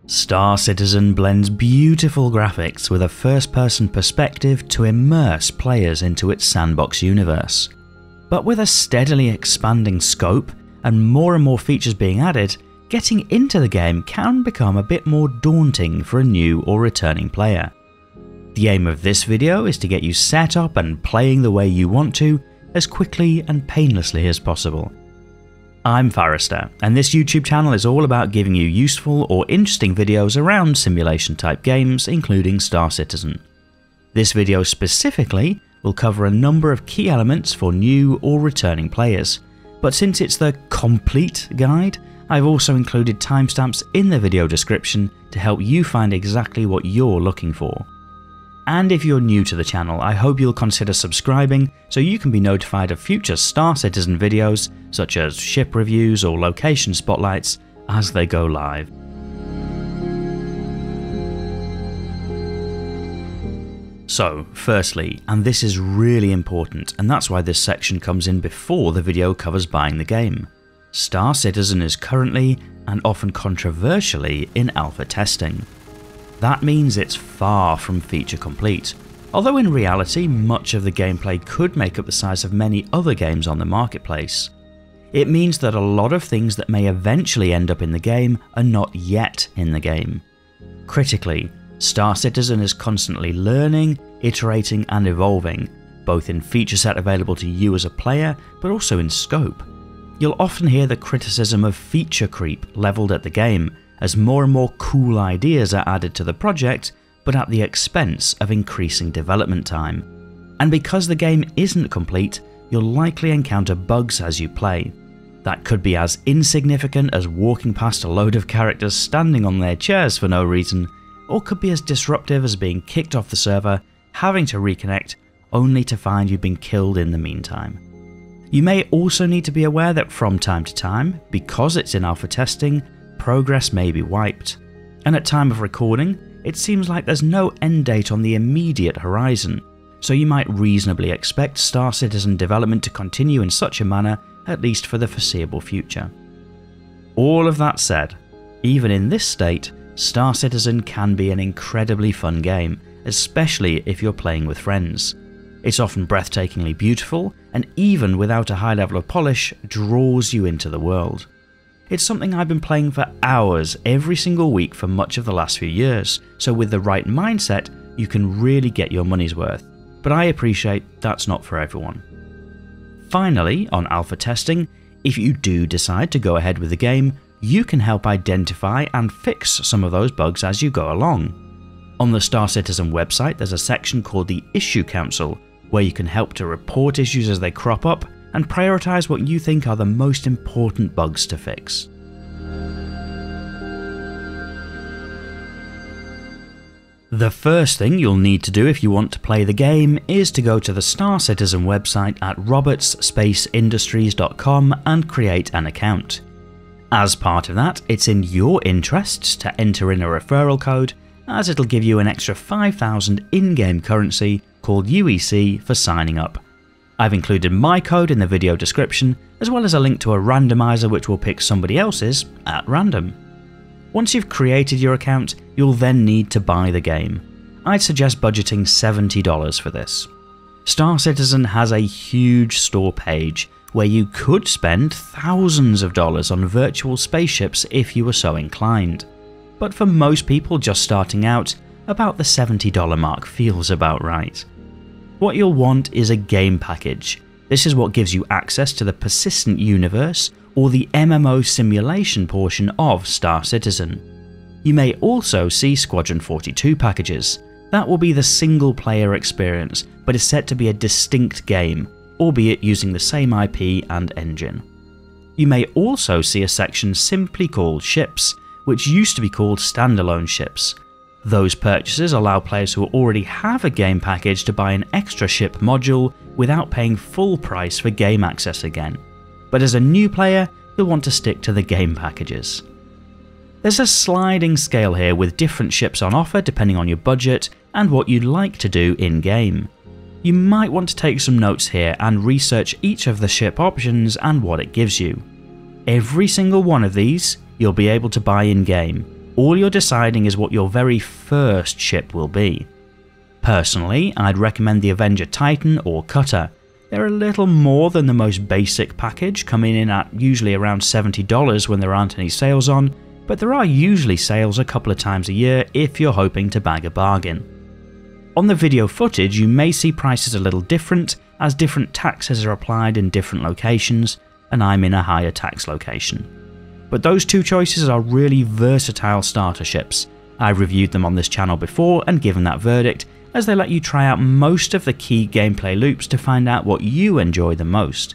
Star Citizen blends beautiful graphics with a first-person perspective to immerse players into its sandbox universe. But with a steadily expanding scope and more features being added, getting into the game can become a bit more daunting for a new or returning player. The aim of this video is to get you set up and playing the way you want to as quickly and painlessly as possible. I'm Forrester, and this YouTube channel is all about giving you useful or interesting videos around simulation type games, including Star Citizen. This video specifically will cover a number of key elements for new or returning players, but since it's the complete guide, I've also included timestamps in the video description to help you find exactly what you're looking for. And if you're new to the channel, I hope you'll consider subscribing so you can be notified of future Star Citizen videos such as ship reviews or location spotlights as they go live. So firstly, and this is really important and that's why this section comes in before the video covers buying the game, Star Citizen is currently, and often controversially, in alpha testing. That means it's far from feature complete, although in reality much of the gameplay could make up the size of many other games on the marketplace. It means that a lot of things that may eventually end up in the game are not yet in the game. Critically, Star Citizen is constantly learning, iterating and evolving, both in feature set available to you as a player, but also in scope. You'll often hear the criticism of feature creep levelled at the game, as more and more cool ideas are added to the project, but at the expense of increasing development time. And because the game isn't complete, you'll likely encounter bugs as you play. That could be as insignificant as walking past a load of characters standing on their chairs for no reason, or could be as disruptive as being kicked off the server, having to reconnect, only to find you've been killed in the meantime. You may also need to be aware that from time to time, because it's in alpha testing, progress may be wiped, and at time of recording, it seems like there's no end date on the immediate horizon, so you might reasonably expect Star Citizen development to continue in such a manner, at least for the foreseeable future. All of that said, even in this state, Star Citizen can be an incredibly fun game, especially if you're playing with friends. It's often breathtakingly beautiful, and even without a high level of polish, draws you into the world. It's something I've been playing for hours every single week for much of the last few years, so with the right mindset, you can really get your money's worth. But I appreciate that's not for everyone. Finally, on alpha testing, if you do decide to go ahead with the game, you can help identify and fix some of those bugs as you go along. On the Star Citizen website, there's a section called the Issue Council, where you can help to report issues as they crop up and prioritize what you think are the most important bugs to fix. The first thing you'll need to do if you want to play the game is to go to the Star Citizen website at robertspaceindustries.com and create an account. As part of that, it's in your interests to enter in a referral code, as it'll give you an extra 5,000 in-game currency called UEC for signing up. I've included my code in the video description, as well as a link to a randomizer which will pick somebody else's at random. Once you've created your account, you'll then need to buy the game. I'd suggest budgeting $70 for this. Star Citizen has a huge store page where you could spend thousands of dollars on virtual spaceships if you were so inclined. But for most people just starting out, about the $70 mark feels about right. What you'll want is a game package. This is what gives you access to the persistent universe or the MMO simulation portion of Star Citizen. You may also see Squadron 42 packages. That will be the single player experience, but is set to be a distinct game, albeit using the same IP and engine. You may also see a section simply called Ships, which used to be called Standalone Ships. Those purchases allow players who already have a game package to buy an extra ship module without paying full price for game access again. But as a new player, you'll want to stick to the game packages. There's a sliding scale here with different ships on offer depending on your budget and what you'd like to do in-game. You might want to take some notes here and research each of the ship options and what it gives you. Every single one of these you'll be able to buy in-game, All you're deciding is what your very first ship will be. Personally, I'd recommend the Avenger Titan or Cutter. They're a little more than the most basic package, coming in at usually around $70 when there aren't any sales on, but there are usually sales a couple of times a year if you're hoping to bag a bargain. On the video footage you may see prices a little different, as different taxes are applied in different locations, and I'm in a higher tax location. But those two choices are really versatile starter ships. I've reviewed them on this channel before and given that verdict, as they let you try out most of the key gameplay loops to find out what you enjoy the most.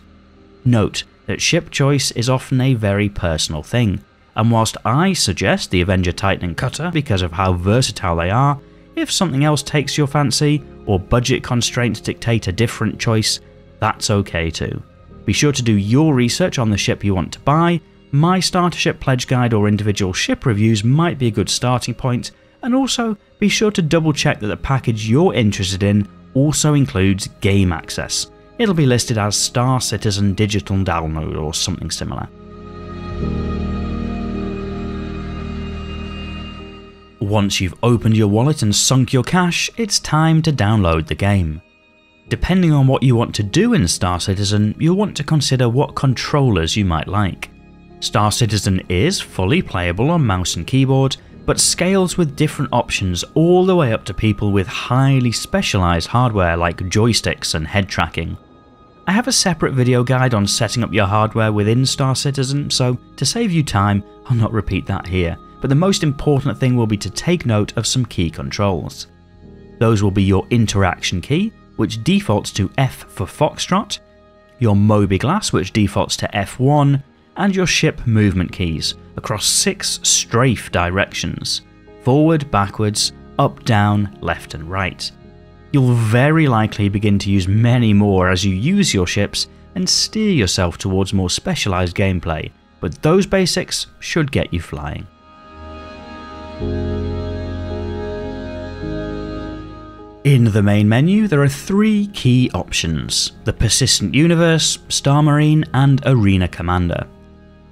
Note that ship choice is often a very personal thing, and whilst I suggest the Avenger Titan and Cutter because of how versatile they are, if something else takes your fancy, or budget constraints dictate a different choice, that's okay too. Be sure to do your research on the ship you want to buy. My starter ship pledge guide or individual ship reviews might be a good starting point, and also be sure to double check that the package you're interested in also includes game access. It'll be listed as Star Citizen Digital Download or something similar. Once you've opened your wallet and sunk your cash, it's time to download the game. Depending on what you want to do in Star Citizen, you'll want to consider what controllers you might like. Star Citizen is fully playable on mouse and keyboard, but scales with different options all the way up to people with highly specialised hardware like joysticks and head tracking. I have a separate video guide on setting up your hardware within Star Citizen, so to save you time, I'll not repeat that here, but the most important thing will be to take note of some key controls. Those will be your interaction key, which defaults to F for Foxtrot, your MobiGlas, which defaults to F1, and your ship movement keys across 6 strafe directions: forward, backwards, up, down, left and right. You'll very likely begin to use many more as you use your ships and steer yourself towards more specialised gameplay, but those basics should get you flying. In the main menu there are 3 key options: the Persistent Universe, Star Marine and Arena Commander.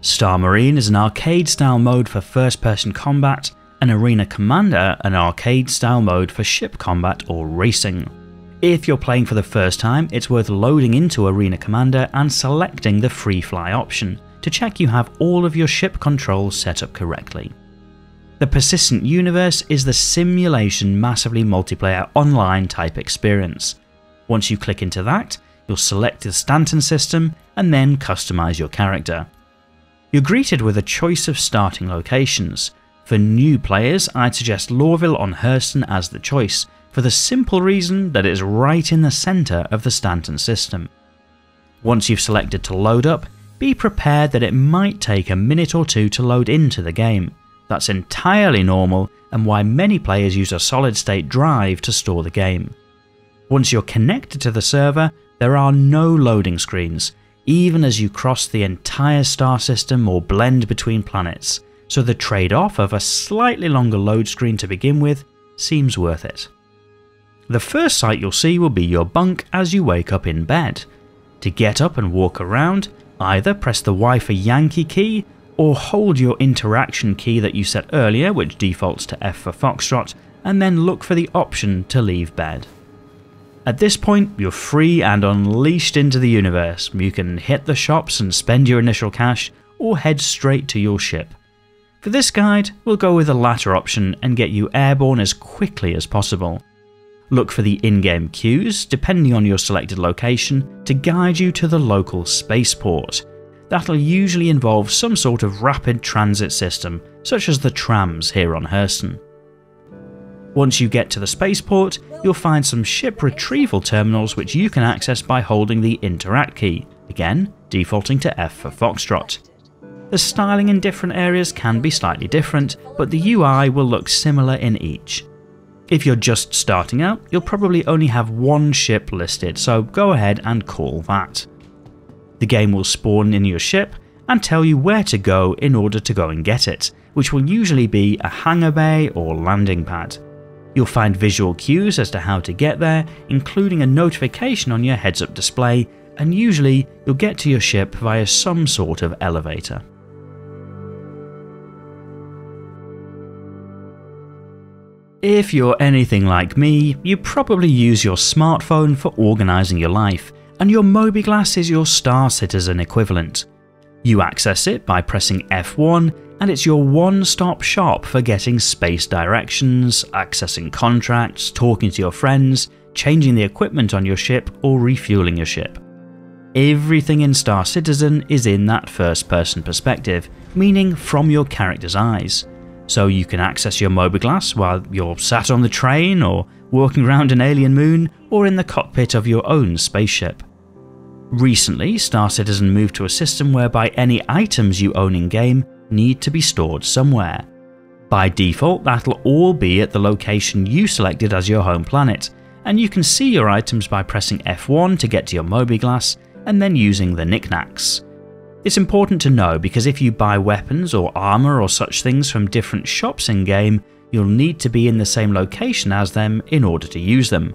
Star Marine is an arcade style mode for first person combat, and Arena Commander an arcade style mode for ship combat or racing. If you're playing for the first time, it's worth loading into Arena Commander and selecting the free fly option to check you have all of your ship controls set up correctly. The Persistent Universe is the simulation massively multiplayer online type experience. Once you click into that, you'll select the Stanton system and then customize your character. You're greeted with a choice of starting locations. For new players, I'd suggest Lorville on Hurston as the choice, for the simple reason that it's right in the centre of the Stanton system. Once you've selected to load up, be prepared that it might take a minute or two to load into the game. That's entirely normal and why many players use a solid state drive to store the game. Once you're connected to the server, there are no loading screens, even as you cross the entire star system or blend between planets, so the trade-off of a slightly longer load screen to begin with seems worth it. The first sight you'll see will be your bunk as you wake up in bed. To get up and walk around, either press the Y for Yankee key or hold your interaction key that you set earlier, which defaults to F for Foxtrot, and then look for the option to leave bed. At this point, you're free and unleashed into the universe. You can hit the shops and spend your initial cash, or head straight to your ship. For this guide, we'll go with the latter option and get you airborne as quickly as possible. Look for the in-game queues, depending on your selected location, to guide you to the local spaceport. That'll usually involve some sort of rapid transit system, such as the trams here on Hurston. Once you get to the spaceport, you'll find some ship retrieval terminals which you can access by holding the Interact key, again defaulting to F for Foxtrot. The styling in different areas can be slightly different, but the UI will look similar in each. If you're just starting out, you'll probably only have one ship listed, so go ahead and call that. The game will spawn in your ship and tell you where to go in order to go and get it, which will usually be a hangar bay or landing pad. You'll find visual cues as to how to get there, including a notification on your heads-up display, and usually you'll get to your ship via some sort of elevator. If you're anything like me, you probably use your smartphone for organising your life, and your MobiGlas is your Star Citizen equivalent. You access it by pressing F1, and it's your one-stop shop for getting space directions, accessing contracts, talking to your friends, changing the equipment on your ship, or refueling your ship. Everything in Star Citizen is in that first-person perspective, meaning from your character's eyes. So you can access your MobiGlas while you're sat on the train, or walking around an alien moon, or in the cockpit of your own spaceship. Recently, Star Citizen moved to a system whereby any items you own in-game need to be stored somewhere. By default, that'll all be at the location you selected as your home planet, and you can see your items by pressing F1 to get to your MobiGlas, and then using the knickknacks. It's important to know because if you buy weapons or armour or such things from different shops in-game, you'll need to be in the same location as them in order to use them.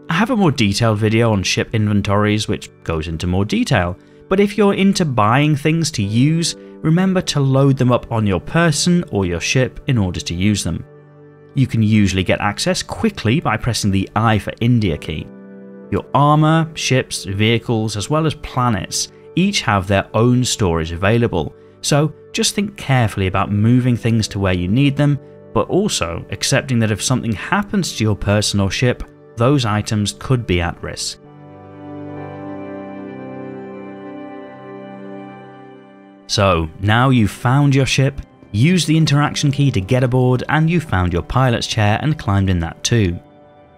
I have a more detailed video on ship inventories which goes into more detail, but if you're into buying things to use, remember to load them up on your person or your ship in order to use them. You can usually get access quickly by pressing the I for India key. Your armour, ships, vehicles, as well as planets each have their own storage available, so just think carefully about moving things to where you need them, but also accepting that if something happens to your person or ship, those items could be at risk. So now you've found your ship, used the interaction key to get aboard, and you've found your pilot's chair and climbed in that too.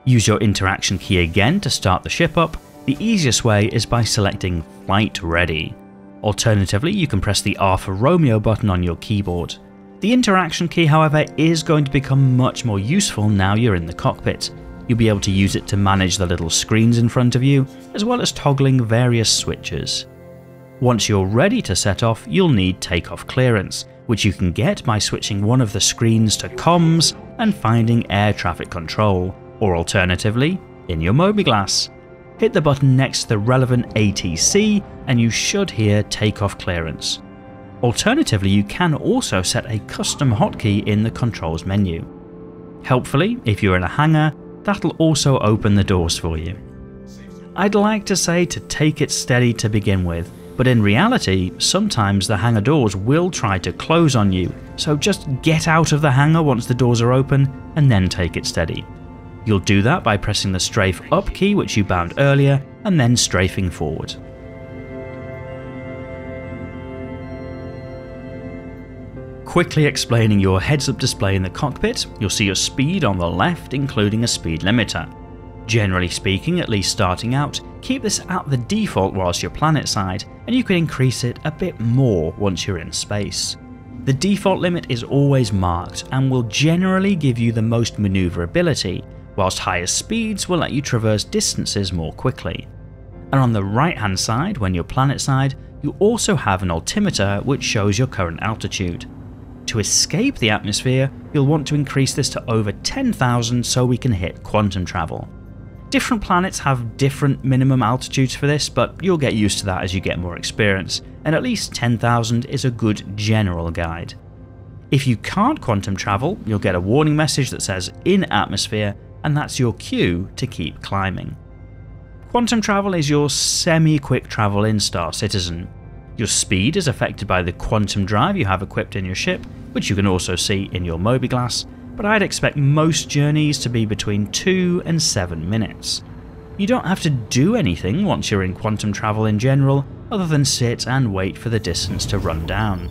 Use your interaction key again to start the ship up. The easiest way is by selecting Flight Ready. Alternatively, you can press the R for Romeo button on your keyboard. The interaction key, however, is going to become much more useful now you're in the cockpit. You'll be able to use it to manage the little screens in front of you, as well as toggling various switches. Once you're ready to set off, you'll need takeoff clearance, which you can get by switching one of the screens to comms and finding air traffic control, or alternatively, in your MobiGlas. Hit the button next to the relevant ATC and you should hear takeoff clearance. Alternatively, you can also set a custom hotkey in the controls menu. Helpfully, if you're in a hangar, that'll also open the doors for you. I'd like to say to take it steady to begin with, but in reality, sometimes the hangar doors will try to close on you, so just get out of the hangar once the doors are open and then take it steady. You'll do that by pressing the strafe up key which you bound earlier and then strafing forward. Quickly explaining your heads-up display in the cockpit, you'll see your speed on the left including a speed limiter. Generally speaking, at least starting out, keep this at the default whilst you're planet side, and you can increase it a bit more once you're in space. The default limit is always marked and will generally give you the most manoeuvrability, whilst higher speeds will let you traverse distances more quickly. And on the right hand side, when you're planet side, you also have an altimeter which shows your current altitude. To escape the atmosphere, you'll want to increase this to over 10,000 so we can hit quantum travel. Different planets have different minimum altitudes for this, but you'll get used to that as you get more experience, and at least 10,000 is a good general guide. If you can't quantum travel, you'll get a warning message that says in atmosphere, and that's your cue to keep climbing. Quantum travel is your semi-quick travel in Star Citizen. Your speed is affected by the quantum drive you have equipped in your ship, which you can also see in your MobiGlas, but I'd expect most journeys to be between 2 and 7 minutes. You don't have to do anything once you're in quantum travel in general, other than sit and wait for the distance to run down.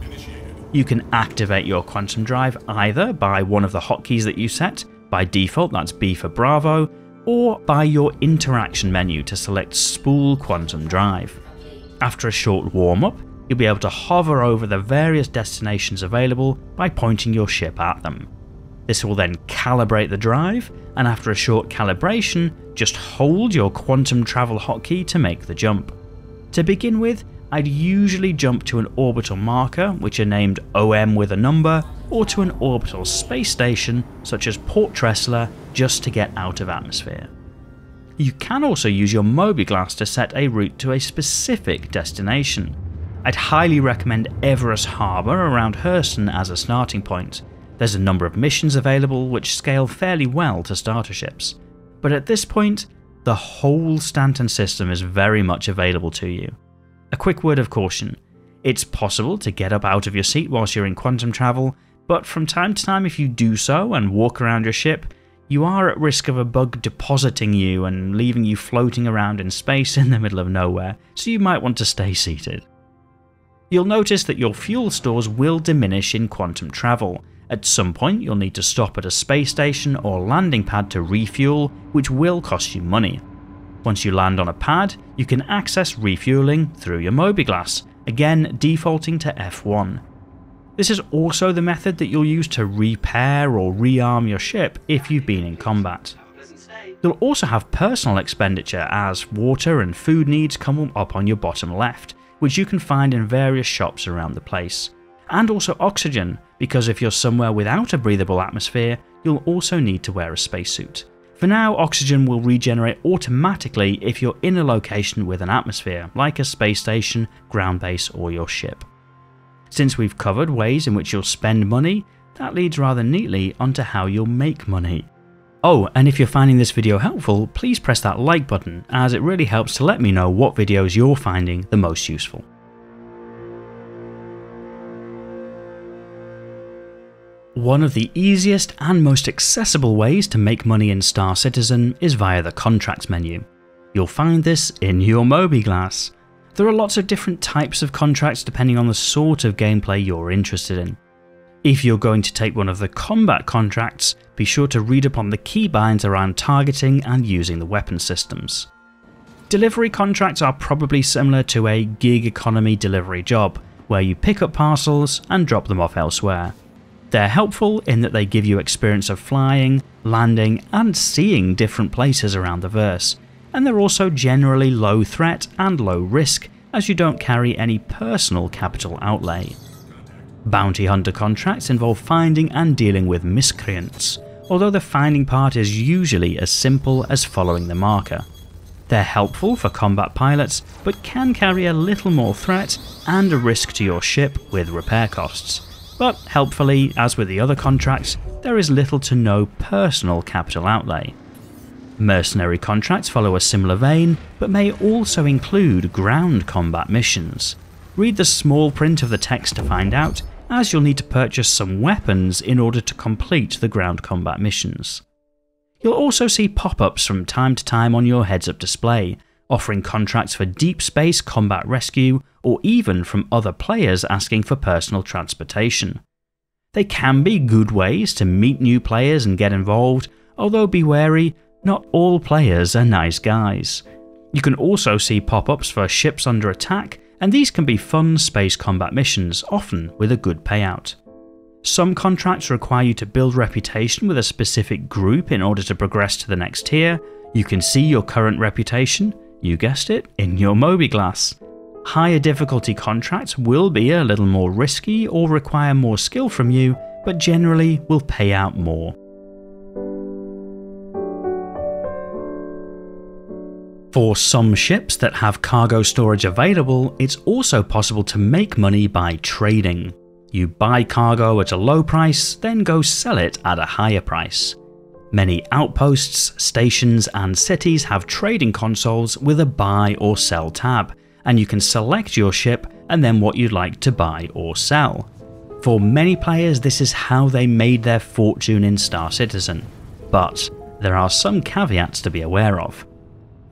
You can activate your quantum drive either by one of the hotkeys that you set, by default that's B for Bravo, or by your interaction menu to select Spool Quantum Drive. After a short warm-up, you'll be able to hover over the various destinations available by pointing your ship at them. This will then calibrate the drive, and after a short calibration, just hold your quantum travel hotkey to make the jump. To begin with, I'd usually jump to an orbital marker, which are named OM with a number, or to an orbital space station, such as Port Tressler, just to get out of atmosphere. You can also use your MobiGlas to set a route to a specific destination. I'd highly recommend Everest Harbour around Hurston as a starting point. There's a number of missions available which scale fairly well to starter ships, but at this point, the whole Stanton system is very much available to you. A quick word of caution: it's possible to get up out of your seat whilst you're in quantum travel, but from time to time if you do so and walk around your ship, you are at risk of a bug depositing you and leaving you floating around in space in the middle of nowhere, so you might want to stay seated. You'll notice that your fuel stores will diminish in quantum travel. At some point you'll need to stop at a space station or landing pad to refuel, which will cost you money. Once you land on a pad, you can access refueling through your MobiGlas, again defaulting to F1. This is also the method that you'll use to repair or rearm your ship if you've been in combat. You'll also have personal expenditure as water and food needs come up on your bottom left, which you can find in various shops around the place. And also oxygen, because if you're somewhere without a breathable atmosphere, you'll also need to wear a spacesuit. For now, oxygen will regenerate automatically if you're in a location with an atmosphere, like a space station, ground base, or your ship. Since we've covered ways in which you'll spend money, that leads rather neatly onto how you'll make money. Oh, and if you're finding this video helpful, please press that like button, as it really helps to let me know what videos you're finding the most useful. One of the easiest and most accessible ways to make money in Star Citizen is via the contracts menu. You'll find this in your MobiGlas. There are lots of different types of contracts depending on the sort of gameplay you're interested in. If you're going to take one of the combat contracts, be sure to read up on the keybinds around targeting and using the weapon systems. Delivery contracts are probably similar to a gig economy delivery job, where you pick up parcels and drop them off elsewhere. They're helpful in that they give you experience of flying, landing, and seeing different places around the verse, and they're also generally low threat and low risk as you don't carry any personal capital outlay. Bounty hunter contracts involve finding and dealing with miscreants, although the finding part is usually as simple as following the marker. They're helpful for combat pilots, but can carry a little more threat and a risk to your ship with repair costs. But helpfully, as with the other contracts, there is little to no personal capital outlay. Mercenary contracts follow a similar vein, but may also include ground combat missions. Read the small print of the text to find out, as you'll need to purchase some weapons in order to complete the ground combat missions. You'll also see pop-ups from time to time on your heads-up display, offering contracts for deep space combat rescue, or even from other players asking for personal transportation. They can be good ways to meet new players and get involved, although be wary, not all players are nice guys. You can also see pop-ups for ships under attack, and these can be fun space combat missions, often with a good payout. Some contracts require you to build reputation with a specific group in order to progress to the next tier. You can see your current reputation, you guessed it, in your MobiGlas. Higher difficulty contracts will be a little more risky or require more skill from you, but generally will pay out more. For some ships that have cargo storage available, it's also possible to make money by trading. You buy cargo at a low price, then go sell it at a higher price. Many outposts, stations, and cities have trading consoles with a buy or sell tab, and you can select your ship and then what you'd like to buy or sell. For many players, this is how they made their fortune in Star Citizen, but there are some caveats to be aware of.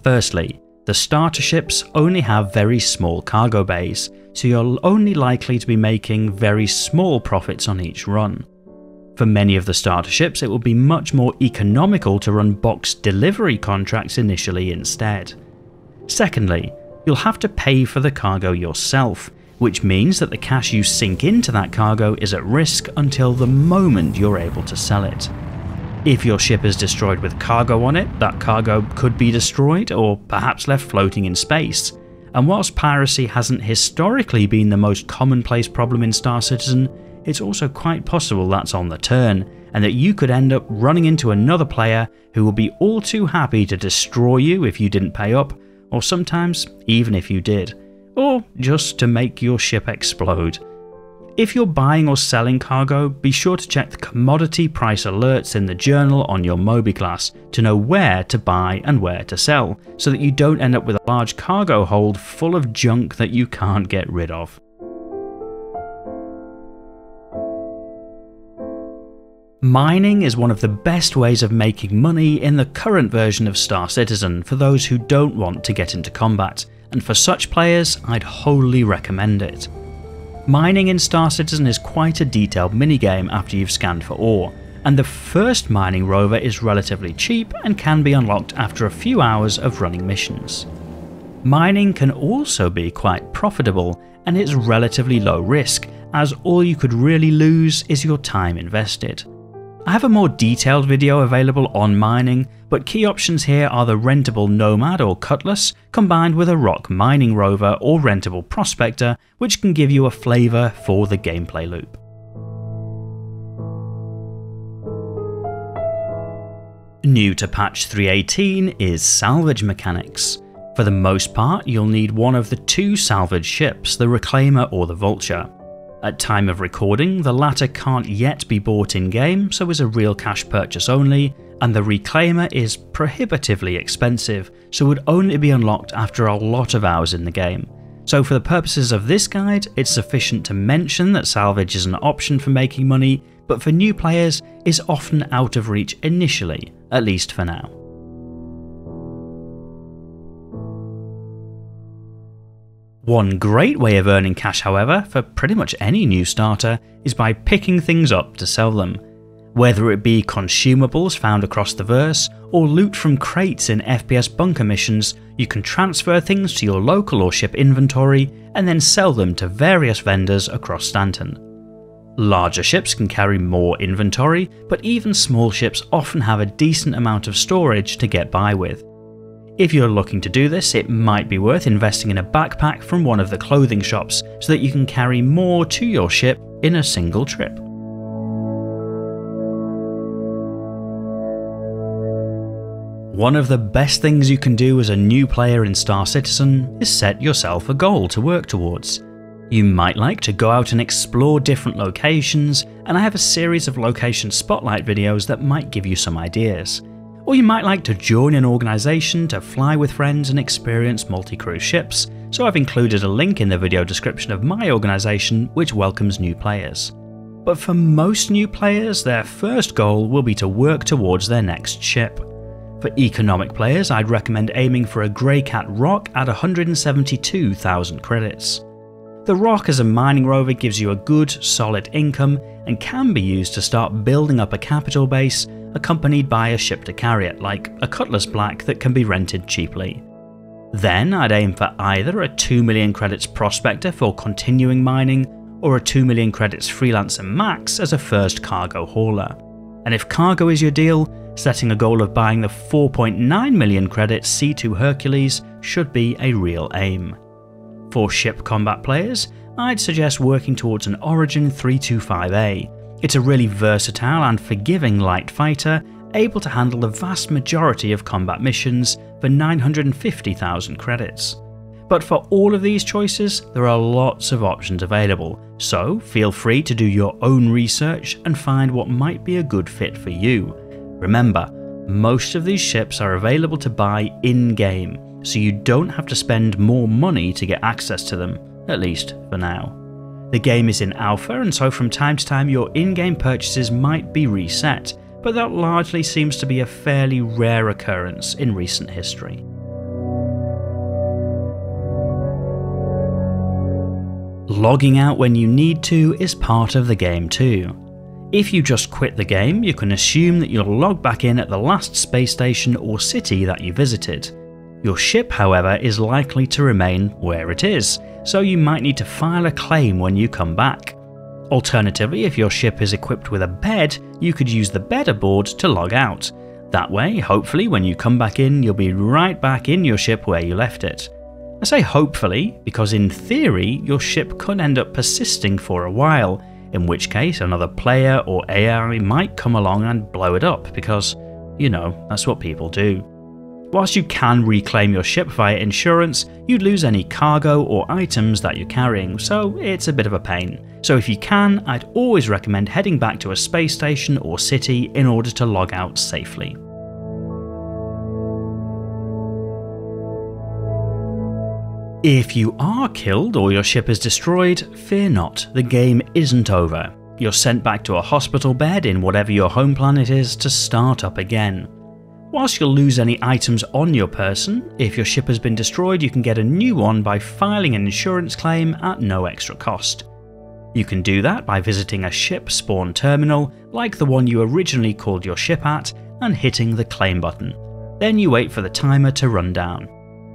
Firstly, the starter ships only have very small cargo bays, so you're only likely to be making very small profits on each run. For many of the starter ships, it will be much more economical to run box delivery contracts initially instead. Secondly, you'll have to pay for the cargo yourself, which means that the cash you sink into that cargo is at risk until the moment you're able to sell it. If your ship is destroyed with cargo on it, that cargo could be destroyed or perhaps left floating in space. And whilst piracy hasn't historically been the most commonplace problem in Star Citizen, it's also quite possible that's on the turn, and that you could end up running into another player who will be all too happy to destroy you if you didn't pay up, or sometimes even if you did, or just to make your ship explode. If you're buying or selling cargo, be sure to check the commodity price alerts in the journal on your MobiGlas to know where to buy and where to sell, so that you don't end up with a large cargo hold full of junk that you can't get rid of. Mining is one of the best ways of making money in the current version of Star Citizen for those who don't want to get into combat, and for such players, I'd wholly recommend it. Mining in Star Citizen is quite a detailed minigame after you've scanned for ore, and the first mining rover is relatively cheap and can be unlocked after a few hours of running missions. Mining can also be quite profitable, and it's relatively low risk, as all you could really lose is your time invested. I have a more detailed video available on mining, but key options here are the rentable Nomad or Cutlass combined with a rock mining rover or rentable Prospector, which can give you a flavour for the gameplay loop. New to patch 3.18 is salvage mechanics. For the most part, you'll need one of the two salvage ships, the Reclaimer or the Vulture. At time of recording, the latter can't yet be bought in-game, so is a real cash purchase only, and the Reclaimer is prohibitively expensive, so would only be unlocked after a lot of hours in the game. So for the purposes of this guide, it's sufficient to mention that salvage is an option for making money, but for new players is often out of reach initially, at least for now. One great way of earning cash, however, for pretty much any new starter, is by picking things up to sell them. Whether it be consumables found across the verse, or loot from crates in FPS bunker missions, you can transfer things to your local or ship inventory and then sell them to various vendors across Stanton. Larger ships can carry more inventory, but even small ships often have a decent amount of storage to get by with. If you're looking to do this, it might be worth investing in a backpack from one of the clothing shops so that you can carry more to your ship in a single trip. One of the best things you can do as a new player in Star Citizen is set yourself a goal to work towards. You might like to go out and explore different locations, and I have a series of location spotlight videos that might give you some ideas. Or you might like to join an organisation to fly with friends and experience multi-crew ships, so I've included a link in the video description of my organisation which welcomes new players. But for most new players, their first goal will be to work towards their next ship. For economic players, I'd recommend aiming for a Greycat Rock at 172,000 credits. The Rock as a mining rover gives you a good, solid income and can be used to start building up a capital base, accompanied by a ship to carry it, like a Cutlass Black that can be rented cheaply. Then I'd aim for either a 2 million credits Prospector for continuing mining, or a 2 million credits Freelancer Max as a first cargo hauler. And if cargo is your deal, setting a goal of buying the 4.9 million credits C2 Hercules should be a real aim. For ship combat players, I'd suggest working towards an Origin 325A. It's a really versatile and forgiving light fighter, able to handle the vast majority of combat missions for 950,000 credits. But for all of these choices, there are lots of options available, so feel free to do your own research and find what might be a good fit for you. Remember, most of these ships are available to buy in-game, so you don't have to spend more money to get access to them, at least for now. The game is in alpha, and so from time to time your in-game purchases might be reset, but that largely seems to be a fairly rare occurrence in recent history. Logging out when you need to is part of the game too. If you just quit the game, you can assume that you'll log back in at the last space station or city that you visited. Your ship, however, is likely to remain where it is, so you might need to file a claim when you come back. Alternatively, if your ship is equipped with a bed, you could use the bed aboard to log out. That way, hopefully when you come back in, you'll be right back in your ship where you left it. I say hopefully, because in theory, your ship could end up persisting for a while, in which case another player or AI might come along and blow it up because, you know, that's what people do. Whilst you can reclaim your ship via insurance, you'd lose any cargo or items that you're carrying, so it's a bit of a pain. So if you can, I'd always recommend heading back to a space station or city in order to log out safely. If you are killed or your ship is destroyed, fear not, the game isn't over. You're sent back to a hospital bed in whatever your home planet is to start up again. Whilst you'll lose any items on your person, if your ship has been destroyed you can get a new one by filing an insurance claim at no extra cost. You can do that by visiting a ship spawn terminal, like the one you originally called your ship at, and hitting the claim button. Then you wait for the timer to run down.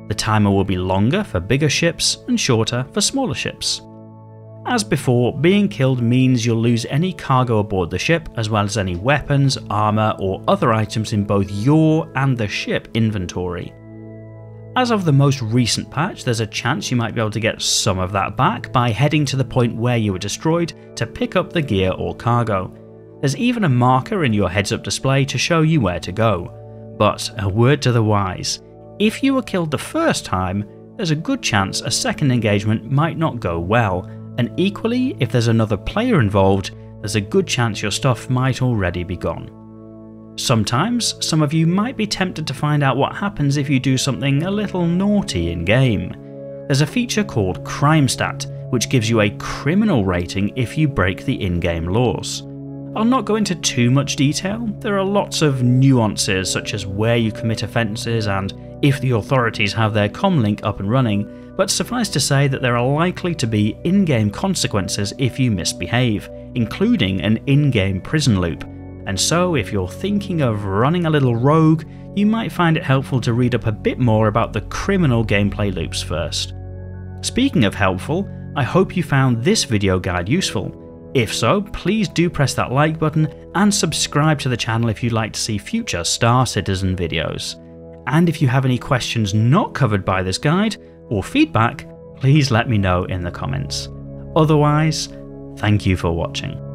The timer will be longer for bigger ships and shorter for smaller ships. As before, being killed means you'll lose any cargo aboard the ship, as well as any weapons, armour or other items in both your and the ship inventory. As of the most recent patch, there's a chance you might be able to get some of that back by heading to the point where you were destroyed to pick up the gear or cargo. There's even a marker in your heads-up display to show you where to go. But a word to the wise, if you were killed the first time, there's a good chance a second engagement might not go well, and equally, if there's another player involved, there's a good chance your stuff might already be gone. Sometimes, some of you might be tempted to find out what happens if you do something a little naughty in-game. There's a feature called Crime Stat, which gives you a criminal rating if you break the in-game laws. I'll not go into too much detail, there are lots of nuances such as where you commit offences and if the authorities have their comlink up and running, but suffice to say that there are likely to be in-game consequences if you misbehave, including an in-game prison loop, and so if you're thinking of running a little rogue, you might find it helpful to read up a bit more about the criminal gameplay loops first. Speaking of helpful, I hope you found this video guide useful. If so, please do press that like button and subscribe to the channel if you'd like to see future Star Citizen videos. And if you have any questions not covered by this guide, or feedback, please let me know in the comments. Otherwise, thank you for watching.